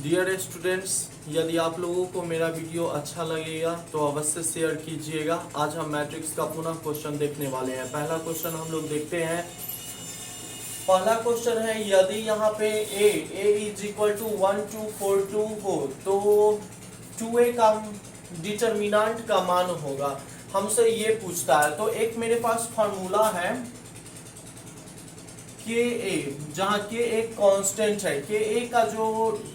Dear students, यदि आप लोगों को मेरा वीडियो अच्छा लगेगा तो अवश्य शेयर कीजिएगा। आज हम मैट्रिक्स का पुनः क्वेश्चन देखने वाले हैं। पहला क्वेश्चन हम लोग देखते हैं। पहला क्वेश्चन है, यदि यहाँ पे a इज इक्वल टू 1 2 4 2 हो तो 2a का डिटर्मिनेंट का मान होगा। हमसे ये पूछता है। तो एक मेरे पास फार्मूला है के ए, जहाँ के एक कांस्टेंट है। के ए का जो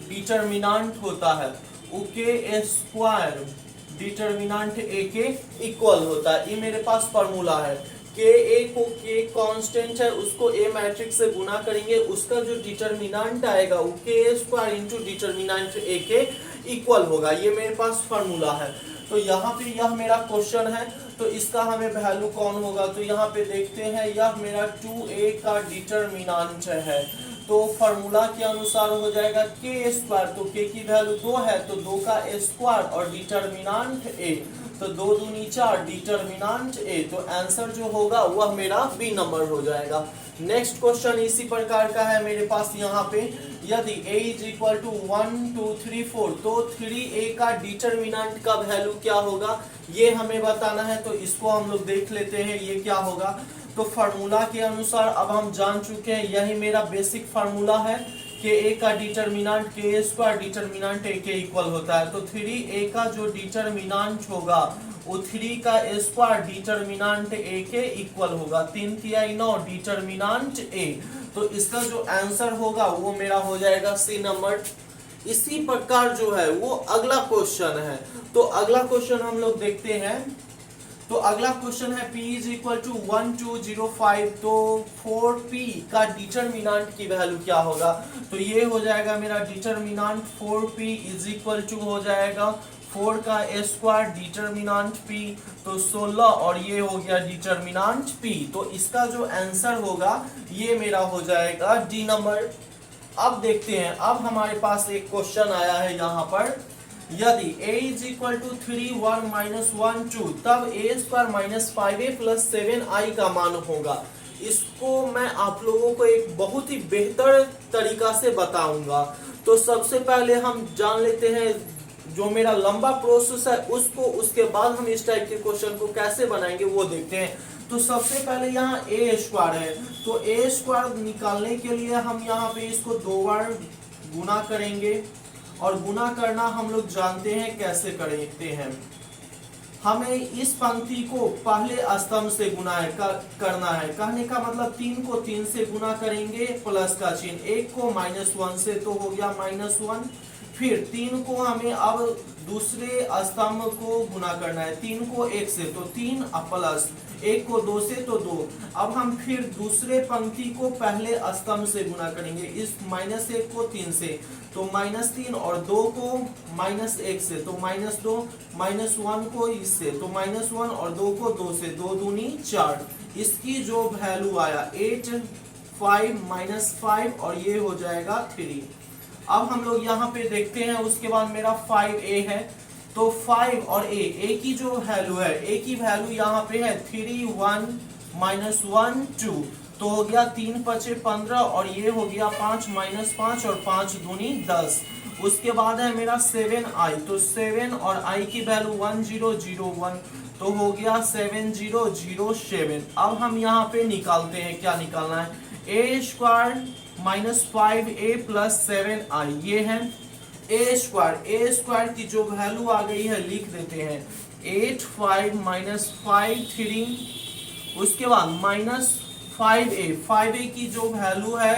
डिटर्मिनेंट होता है वो के स्क्वायर डिटर्मिनेंट ए के इक्वल होता है। ये मेरे पास फार्मूला है। के ए को के कांस्टेंट है, उसको ए मैट्रिक्स से गुना करेंगे, उसका जो डिटर्मिनेंट आएगा वो के स्क्वायर इंटू डिटर्मिनेंट ए के इक्वल होगा। ये मेरे पास फार्मूला है। तो यहाँ पे यह मेरा क्वेश्चन है, तो इसका हमें वैल्यू कौन होगा। तो यहाँ पे देखते हैं, यह मेरा 2a का डिटर्मिनेंट है। तो फार्मूला के अनुसार हो जाएगा के स्क्वायर। तो के की वैल्यू 2 है तो 2 का स्क्वायर और डिटर्मिनेंट a, तो 2 दूनी 4 डिटर्मिनेंट a। तो आंसर जो होगा वह मेरा बी नंबर हो जाएगा। नेक्स्ट क्वेश्चन इसी प्रकार का है मेरे पास। यहाँ पे यदि a इज इक्वल टू 1 2 3 4 तो 3a का डिटर्मिनेंट का वैल्यू क्या होगा ये हमें बताना है। तो इसको हम लोग देख लेते हैं ये क्या होगा। तो फार्मूला के अनुसार अब हम जान चुके हैं, यही मेरा बेसिक फार्मूला है कि a का डिटर्मिनेंट के स्क्वायर डिटर्मिनेंट a के इक्वल होता है। तो 3a का जो डिटर्मिनेंट होगा वो 3 का स्क्वायर डिटर्मिनेंट a के इक्वल होगा। 3 तिया 9 डिटर्मिनेंट a। तो इसका जो आंसर होगा वो मेरा हो जाएगा सी नंबर। इसी प्रकार जो है वो अगला क्वेश्चन है। तो अगला क्वेश्चन हम लोग देखते हैं। तो अगला क्वेश्चन है p इज इक्वल टू 1 2 0 5 तो 4p का डिटर्मिनेंट की वैल्यू क्या होगा। तो ये हो जाएगा मेरा determinant 4p is equal to हो जाएगा 4 का स्क्वायर डिटर्मिनेंट p, तो 16 और ये हो गया डिटर्मिनेंट p। तो इसका जो आंसर होगा ये मेरा हो जाएगा डी नंबर। अब देखते हैं, अब हमारे पास एक क्वेश्चन आया है यहाँ पर। यदि a is equal to 3 1 minus 1 2 तब a square minus 5a plus 7i का मान होगा। इसको मैं आप लोगों को एक बहुत ही बेहतर तरीका से बताऊंगा। तो सबसे पहले हम जान लेते हैं जो मेरा लंबा प्रोसेस है उसको, उसके बाद हम इस टाइप के क्वेश्चन को कैसे बनाएंगे वो देखते हैं। तो सबसे पहले यहाँ ए स्क्वायर है, तो ए स्क्वायर निकालने के लिए हम यहाँ पे इसको 2 बार गुना करेंगे। और गुना करना हम लोग जानते हैं कैसे करते हैं। हमें इस पंक्ति को पहले स्तंभ से गुना करना है। कहने का मतलब 3 को 3 से गुना करेंगे प्लस का चिन्ह, 1 को -1 से तो हो गया -1। फिर 3 को हमें अब दूसरे स्तंभ को गुना करना है। 3 को 1 से तो 3 प्लस 1 को 2 से तो 2। अब हम फिर दूसरे पंक्ति को पहले स्तंभ से गुना करेंगे। इस -1 को 3 से तो -3 और 2 को -1 से तो -2, -1 को इससे तो -1 और 2 को 2 से 2 दूनी 4। इसकी जो वैल्यू आया 8 5 -5 और ये हो जाएगा 3। अब हम लोग यहाँ पे देखते हैं, उसके बाद मेरा 5a है। तो 5 और a की जो वैल्यू है, a की वैल्यू यहाँ पे है 3 1 -1 2, तो हो गया 3 5 15 और ये हो गया 5 -5 और 5 दूनी 10। उसके बाद है मेरा 7i, तो 7 और i की वैल्यू 1 0 0 1 तो हो गया 7 0 0 7। अब हम यहाँ पे निकालते हैं, क्या निकालना है, a square -5a plus 7i ये है a स्क्वायर की जो वैल्यू आ गई है लिख देते हैं 8 5 -5 3। उसके बाद -5a की जो वैल्यू है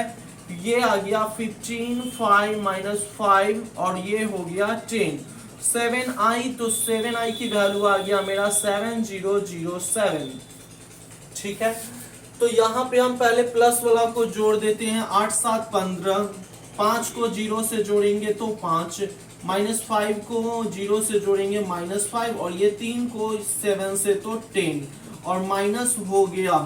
ये आ गया 15 5 -5 और ये हो गया 10। 7i तो 7i की वैल्यू आ गया मेरा 7 0 0 7। ठीक है, तो यहाँ पे हम पहले प्लस वाला को जोड़ देते हैं। 8 7 15, 5 को 0 से जोड़ेंगे तो 5, -5 को 0 से जोड़ेंगे -5 और ये 3 को 7 से तो 10 और माइनस हो गया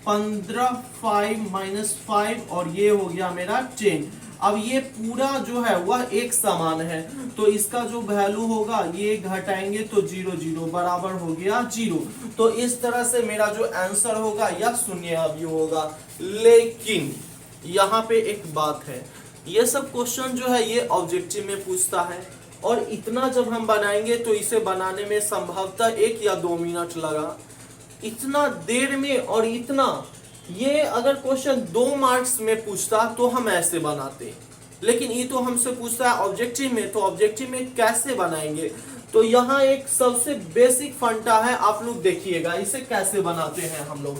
15 5 -5 और ये हो गया मेरा 10। अब ये पूरा जो है वह एक समान है, तो इसका जो वैल्यू होगा ये घटाएंगे तो 0 0 बराबर हो गया 0। तो इस तरह से मेरा जो आंसर होगा यह शून्य अवयव होगा। लेकिन यहाँ पे एक बात है, ये सब क्वेश्चन जो है ये ऑब्जेक्टिव में पूछता है, और इतना जब हम बनाएंगे तो इसे बनाने में संभवतः 1 या 2 मिनट लगा। इतना देर में और इतना, ये अगर क्वेश्चन 2 मार्क्स में पूछता तो हम ऐसे बनाते, लेकिन ये तो हमसे पूछता है ऑब्जेक्टिव में, तो ऑब्जेक्टिव में कैसे बनाएंगे। तो यहाँ एक सबसे बेसिक फंडा है, आप लोग देखिएगा इसे कैसे बनाते हैं हम लोग,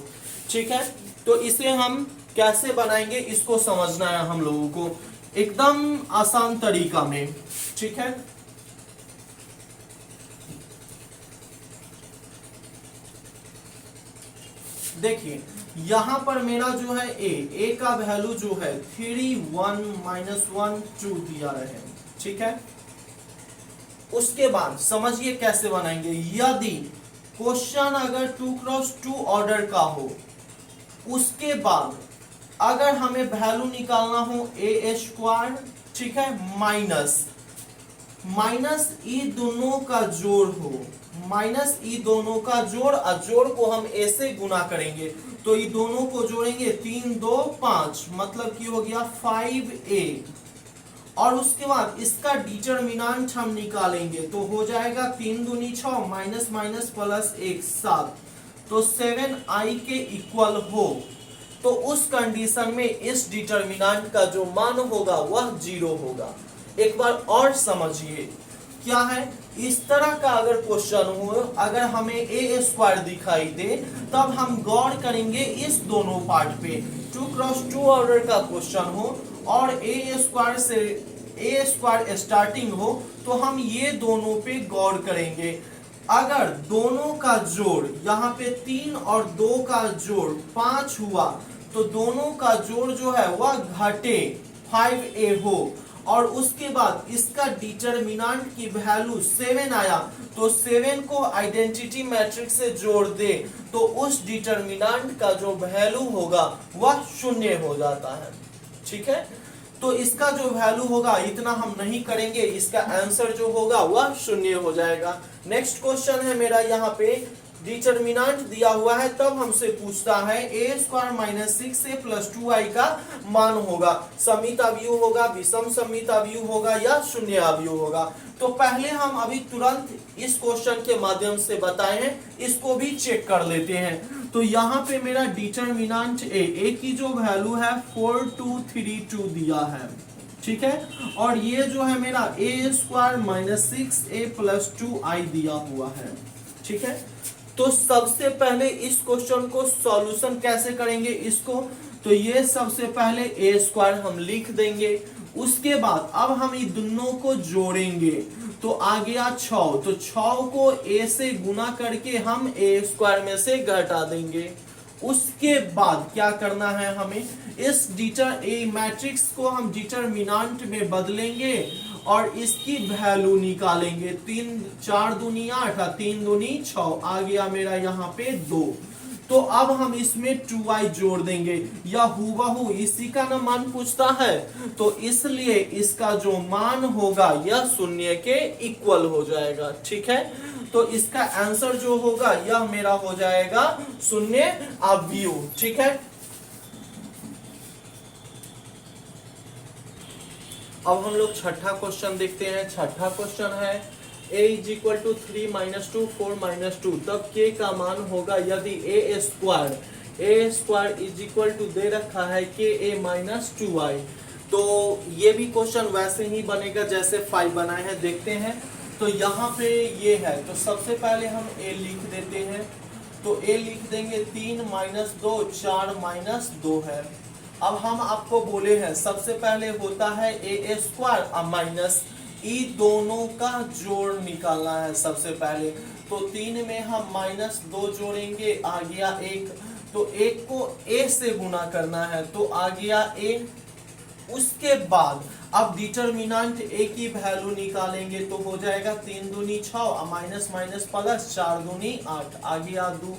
ठीक है। तो इसे हम कैसे बनाएंगे इसको समझना है हम लोगों को, एकदम आसान तरीका में, ठीक है। देखिए यहां पर मेरा जो है ए का वैल्यू जो है 3 1 -1 2 दिया है, ठीक है। उसके बाद समझिए कैसे बनाएंगे। यदि क्वेश्चन अगर 2x2 ऑर्डर का हो, उसके बाद अगर हमें वैल्यू निकालना हो a², ठीक है, माइनस ई दोनों का जोड़ हो, माइनस ई दोनों का जोड़, और जोड़ को हम ए से गुना करेंगे, तो ये दोनों को जोड़ेंगे 3 2 5, मतलब कि हो गया 5a, और उसके बाद इसका डिटरमिनेंट हम निकालेंगे तो हो जाएगा 3 दूनी 6, माइनस माइनस प्लस 1 7, तो 7i के इक्वल हो, तो उस कंडीशन में इस डिटरमिनेंट का जो मान होगा वह 0 होगा। एक बार और समझिए क्या है, इस तरह का अगर क्वेश्चन हो, अगर हमें a² दिखाई दे, तब हम गौर करेंगे इस दोनों पार्ट पे। 2x2 ऑर्डर का क्वेश्चन हो और a² से a² स्टार्टिंग हो, तो हम ये दोनों पे गौर करेंगे। अगर दोनों का जोड़ यहाँ पे 3 और 2 का जोड़ 5 हुआ, तो दोनों का जोड़ जो है वह घटे 5a हो, और उसके बाद इसका डिटरमिनेंट की वैल्यू 7 आया, तो 7 को आइडेंटिटी मैट्रिक्स से जोड़ दे, तो उस डिटरमिनेंट का जो वैल्यू होगा वह 0 हो जाता है, ठीक है। तो इसका जो वैल्यू होगा इतना हम नहीं करेंगे, इसका आंसर जो होगा वह 0 हो जाएगा। नेक्स्ट क्वेश्चन है मेरा, यहाँ पे डिटरमिनेंट दिया हुआ है, तब हमसे पूछता है a² - 6a + 2i का मान होगा, समित अवयव होगा, विषम समित अवयव होगा, या शून्य अवयव होगा। तो पहले हम अभी तुरंत इस क्वेश्चन के माध्यम से बताए हैं, इसको भी चेक कर लेते हैं। तो यहाँ पे मेरा डिटरमिनेंट ए की जो वैल्यू है 4232 दिया है, ठीक है, और ये जो है मेरा a² - 6a + 2i दिया हुआ है, ठीक है। तो सबसे पहले इस क्वेश्चन को सॉल्यूशन कैसे करेंगे इसको, तो ये सबसे पहले a² हम लिख देंगे, उसके बाद अब हम ये दोनों को जोड़ेंगे, तो आ गया 6, तो 6 को a से गुना करके हम a² में से घटा देंगे। उसके बाद क्या करना है, हमें इस मैट्रिक्स को हम डिटरमिनेंट में बदलेंगे और इसकी वैल्यू निकालेंगे। 3 4 दूनी 8, 3 दूनी 6, आ गया मेरा यहाँ पे 2। तो अब हम इसमें 2i जोड़ देंगे, या हूबहू इसी का ना मान पूछता है, तो इसलिए इसका जो मान होगा यह 0 के इक्वल हो जाएगा, ठीक है। तो इसका आंसर जो होगा यह मेरा हो जाएगा 0 अवयव, ठीक है। अब हम लोग छठा क्वेश्चन देखते हैं। छठा क्वेश्चन है a = 3 - 2 4 - 2, तब k का मान होगा यदि a² दे रखा है ka - 2i। तो ये भी क्वेश्चन वैसे ही बनेगा जैसे 5 बनाए हैं, देखते हैं। तो यहाँ पे ये है, तो सबसे पहले हम a लिख देते हैं, तो a लिख देंगे 3 - 2 4 - 2 है। अब हम आपको बोले हैं सबसे पहले होता है a² और माइनस ई दोनों का जोड़ निकालना है सबसे पहले, तो 3 में हम -2 जोड़ेंगे, आ गया 1, तो 1 को a से गुना करना है, तो आ गया a। उसके बाद अब डिटरमिनेंट a की वैल्यू निकालेंगे, तो हो जाएगा 3 दूनी 6 और माइनस माइनस प्लस 4 दूनी 8, आ गया 2।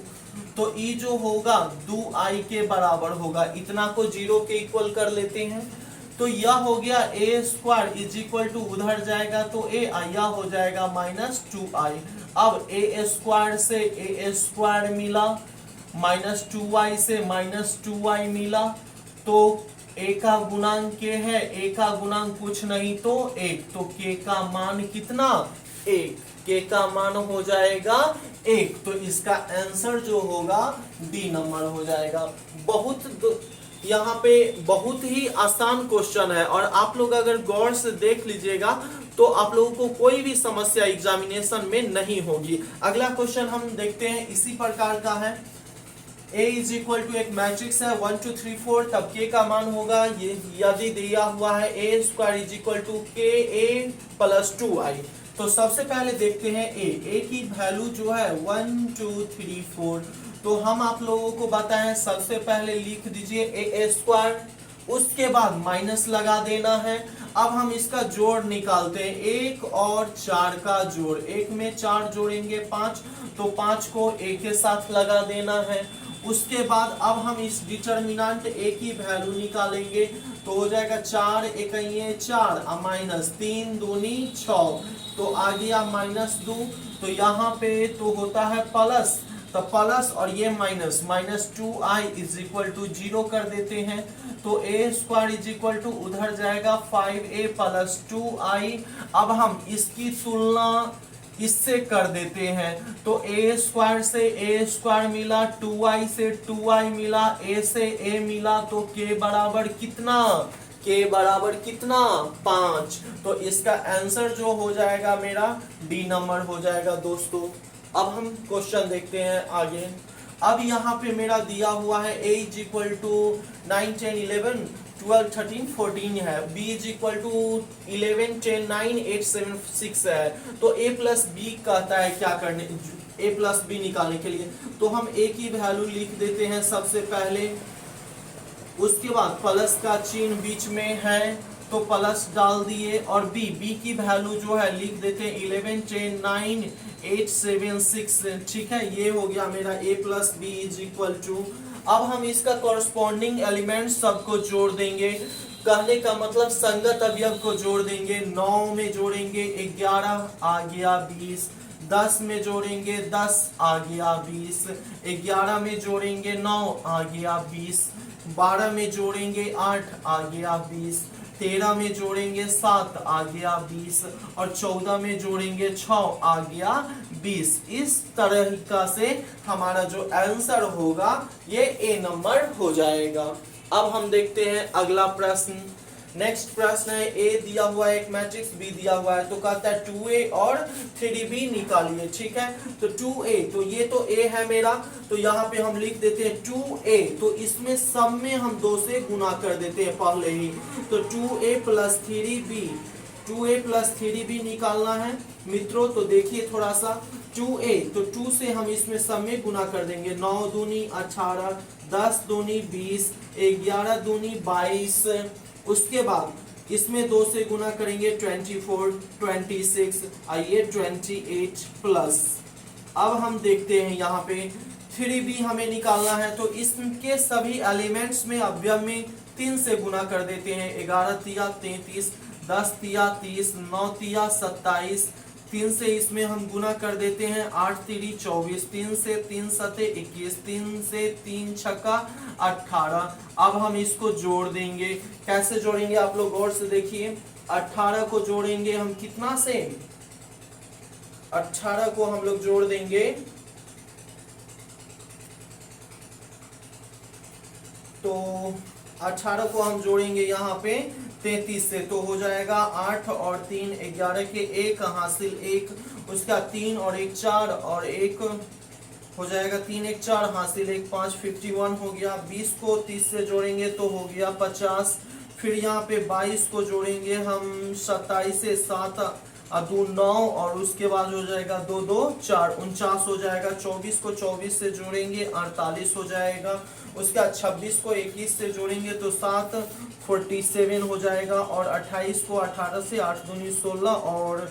तो ई जो होगा 2i के बराबर होगा, इतना को 0 के इक्वल कर लेते हैं, तो यह हो गया a² उधर जाएगा तो a, यह हो जाएगा -2i। अब a² से a² मिला, -2i से -2i मिला, तो ए का गुणांक के है, ए का गुणांक कुछ नहीं तो 1, तो के का मान कितना 1, के का मान हो जाएगा 1, तो इसका आंसर जो होगा डी नंबर हो जाएगा। यहाँ पे बहुत ही आसान क्वेश्चन है और आप लोग अगर गौर से देख लीजिएगा तो आप लोगों को कोई भी समस्या एग्जामिनेशन में नहीं होगी। अगला क्वेश्चन हम देखते हैं, इसी प्रकार का है। A इज इक्वल टू एक मैट्रिक्स है 1 2 3 4, तब K का मान होगा ये यदि दिया हुआ है A square is equal to KA plus 2I। तो सबसे पहले देखते हैं A की वैल्यू जो है 1 2 3 4, तो हम आप लोगों को बताएं सबसे पहले लिख दीजिए A स्क्वायर, उसके बाद माइनस लगा देना है। अब हम इसका जोड़ निकालते हैं, 1 और 4 का जोड़, 1 में 4 जोड़ेंगे 5, तो 5 को A के साथ लगा देना है। उसके बाद अब हम इस डिटर्मिनेंट A की वैल्यू निकालेंगे, तो हो जाएगा 4 एकइये 4 माइनस 3 दूनी 6, तो आ गया माइनस 2, तो यहाँ पे तो होता है प्लस, तो प्लस और ये minus, minus 2i is equal to 0 कर देते हैं, तो a square is equal to उधर जाएगा 5a प्लस 2i। अब हम इसकी तुलना इससे कर देते हैं, तो a स्क्वायर से a स्क्वायर मिला, 2i से 2i मिला, a से a मिला, तो k बराबर कितना, k बराबर कितना 5, तो इसका आंसर जो हो जाएगा मेरा डी नंबर हो जाएगा दोस्तों। अब हम क्वेश्चन देखते हैं आगे। अब यहाँ पे मेरा दिया हुआ है a इज इक्वल टू 9 10 11 12 13 14 है, b इज इक्वल टू 11 10 9 8 7 6 है, तो a प्लस बी कहता है क्या करने, a प्लस बी निकालने के लिए, तो हम a की वैल्यू लिख देते हैं सबसे पहले, उसके बाद प्लस का चिन्ह बीच में है तो प्लस डाल दिए, और b की वैल्यू जो है लिख देते हैं 11 10 9 8 7 6, ठीक है, ये हो गया मेरा a plus B is equal to. अब हम इसका कॉरस्पॉन्डिंग एलिमेंट सबको जोड़ देंगे, कहने का मतलब संगत अवयव को जोड़ देंगे, 9 में जोड़ेंगे 11 आ गया 20, 10 में जोड़ेंगे 10 आ गया 20, 11 में जोड़ेंगे 9 आ गया 20, 12 में जोड़ेंगे 8 आ गया 20, 13 में जोड़ेंगे 7 आ गया 20, और 14 में जोड़ेंगे 6 आ गया 20। इस तरह से हमारा जो आंसर होगा ये ए नंबर हो जाएगा। अब हम देखते हैं अगला प्रश्न। नेक्स्ट प्रश्न है, ए दिया हुआ है एक मैट्रिक्स, बी दिया हुआ है, तो कहता है 2a और 3b निकालिए, ठीक है, तो 2a, तो ये तो a है मेरा, तो यहाँ पे हम लिख देते हैं 2a, तो इसमें सब में हम 2 से गुना कर देते हैं पहले ही, तो 2a plus 3b, 2a plus 3b निकालना है मित्रों, तो देखिए थोड़ा सा 2a, तो 2 से हम इसमें सब में गुना कर देंगे, 9 दूनी 18, 10 दूनी 20, 11 दूनी 22, उसके बाद इसमें 2 से गुना करेंगे 24, 26, आइए 28 प्लस। अब हम देखते हैं यहाँ पे 3b हमें निकालना है, तो इसके सभी एलिमेंट्स में अवयव में 3 से गुना कर देते हैं, 11 तिया 33, 10 तिया 30, 9 तिया 27, 3 से इसमें हम गुना कर देते हैं, 8 तिरी 24, 3 से 3 सते 21, 3 से 3 छक्का 18। अब हम इसको जोड़ देंगे, कैसे जोड़ेंगे आप लोग गौर से देखिए, 18 को जोड़ेंगे हम कितना से, 18 को हम लोग जोड़ देंगे तो 18 को हम जोड़ेंगे यहाँ पे 33 से, तो हो जाएगा 8 और 3 11 के 1 हासिल 1, उसका 3 और 1 4 और 1 हो जाएगा 3 1 4 हासिल 1 5, 51 हो गया। 20 को 30 से जोड़ेंगे तो हो गया 50, फिर यहाँ पे 22 को जोड़ेंगे हम 27 से 7 2 9, और उसके बाद हो जाएगा 2 2 4 49 हो जाएगा। 24 को 24 से जोड़ेंगे 48 हो जाएगा, उसके बाद 26 को 21 से जोड़ेंगे तो 7 47 हो जाएगा, और 28 को 18 से 8 दूनी 16, और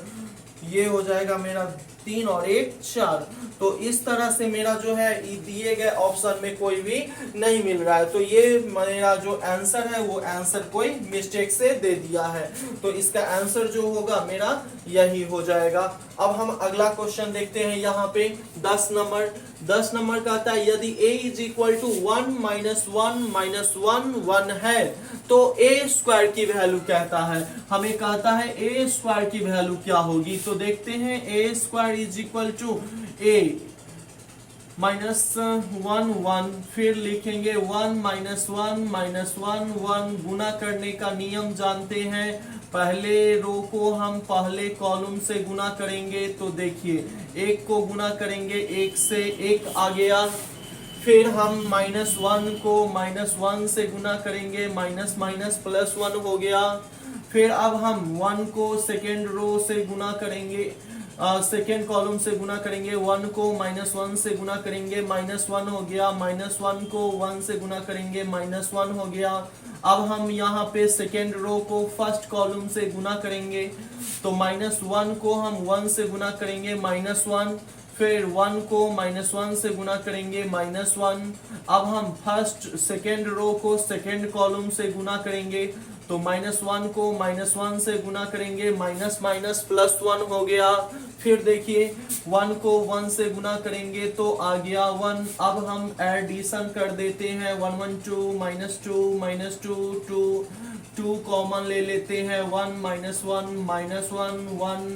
ये हो जाएगा मेरा 3 और 1 4। तो इस तरह से मेरा जो है दिए गए ऑप्शन में कोई भी नहीं मिल रहा है, तो ये मेरा जो आंसर है वो आंसर कोई मिस्टेक से दे दिया है, तो इसका आंसर जो होगा मेरा यही हो जाएगा। अब हम अगला क्वेश्चन देखते हैं, यहाँ पे 10 नंबर कहता है यदि a इज इक्वल टू 1 - 1 - 1 1 है तो ए स्क्वायर की वैल्यू कहता है, हमें कहता है ए स्क्वायर की वैल्यू क्या होगी। तो देखते हैं, ए स्क्वायर इज इक्वल टू ए -1 फिर लिखेंगे 1 -1 1 गुना करने का नियम जानते हैं। पहले रो को हम पहले कॉलम से गुना करेंगे, तो देखिए एक को गुना करेंगे एक से, एक आ गया। फिर हम -1 को -1 से गुना करेंगे, माइनस माइनस +1 हो गया। फिर अब हम 1 को सेकेंड रो से गुना करेंगे, सेकेंड कॉलम से गुना करेंगे, 1 को -1 से गुना करेंगे, -1 हो गया। -1 को 1 से गुना करेंगे, -1 हो गया। अब हम यहाँ पे सेकेंड रो को फर्स्ट कॉलम से गुना करेंगे, तो -1 को हम 1 से गुना करेंगे, -1। फिर 1 को -1 से गुना करेंगे, -1। अब हम फर्स्ट सेकेंड रो को सेकेंड कॉलम से गुना करेंगे, तो -1 को -1 से गुना करेंगे, माइनस माइनस +1 हो गया। फिर देखिए 1 को 1 से गुना करेंगे तो आ गया 1। अब हम एडिशन कर देते हैं, 1 1 2 -2 -2 2 कॉमन ले लेते हैं, 1 -1 1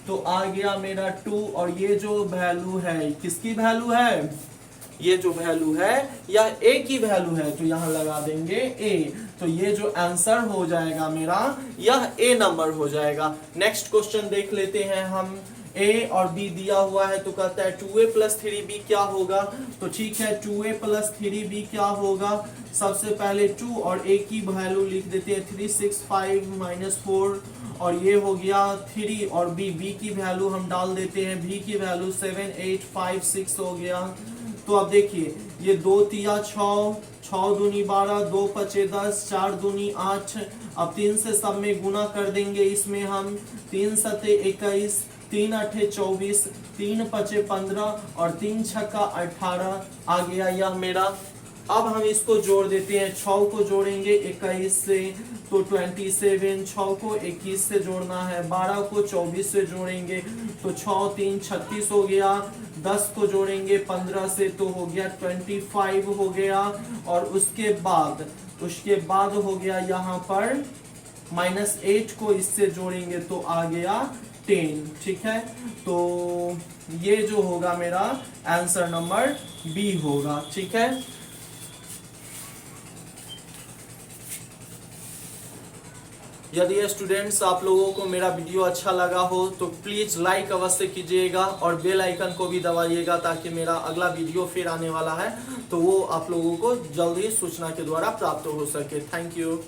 तो आ गया मेरा 2। और ये जो वैल्यू है, किसकी वैल्यू है? ये जो वैल्यू है यह ए की वैल्यू है, तो यहां लगा देंगे ए। तो ये जो आंसर हो जाएगा मेरा, यह ए नंबर हो जाएगा। नेक्स्ट क्वेश्चन देख लेते हैं हम। ए और बी दिया हुआ है, तो कहता है 2a + 3b क्या होगा। तो ठीक है, 2a + 3b क्या होगा। सबसे पहले 2 और a की वैल्यू लिख देते हैं, 3 6 5 -4 और ये हो गया 3 और b की वैल्यू हम डाल देते हैं, b की वैल्यू 7 8 5 6 हो गया। तो अब देखिए ये 2 तिया 6 6 दूनी 12 2 पचे 10 4 दूनी 8। अब 3 से सब में गुना कर देंगे, इसमें हम 3 सते 21 3 8 24 3 पचे 15 और 3 छक्का 18 आ गया यह मेरा। अब हम इसको जोड़ देते हैं, 6 को जोड़ेंगे 21 से तो 27, 6 को 21 से जोड़ना है, 12 को 24 से जोड़ेंगे तो 6 3 36 हो गया, 10 को जोड़ेंगे 15 से तो हो गया 25 हो गया। और उसके बाद हो गया यहाँ पर -8 को इससे जोड़ेंगे तो आ गया 10। ठीक है, तो ये जो होगा मेरा आंसर नंबर बी होगा। ठीक है, यदि स्टूडेंट्स आप लोगों को मेरा वीडियो अच्छा लगा हो तो प्लीज़ लाइक अवश्य कीजिएगा और बेल आइकन को भी दबाइएगा, ताकि मेरा अगला वीडियो फिर आने वाला है तो वो आप लोगों को जल्दी सूचना के द्वारा प्राप्त हो सके। Thank you.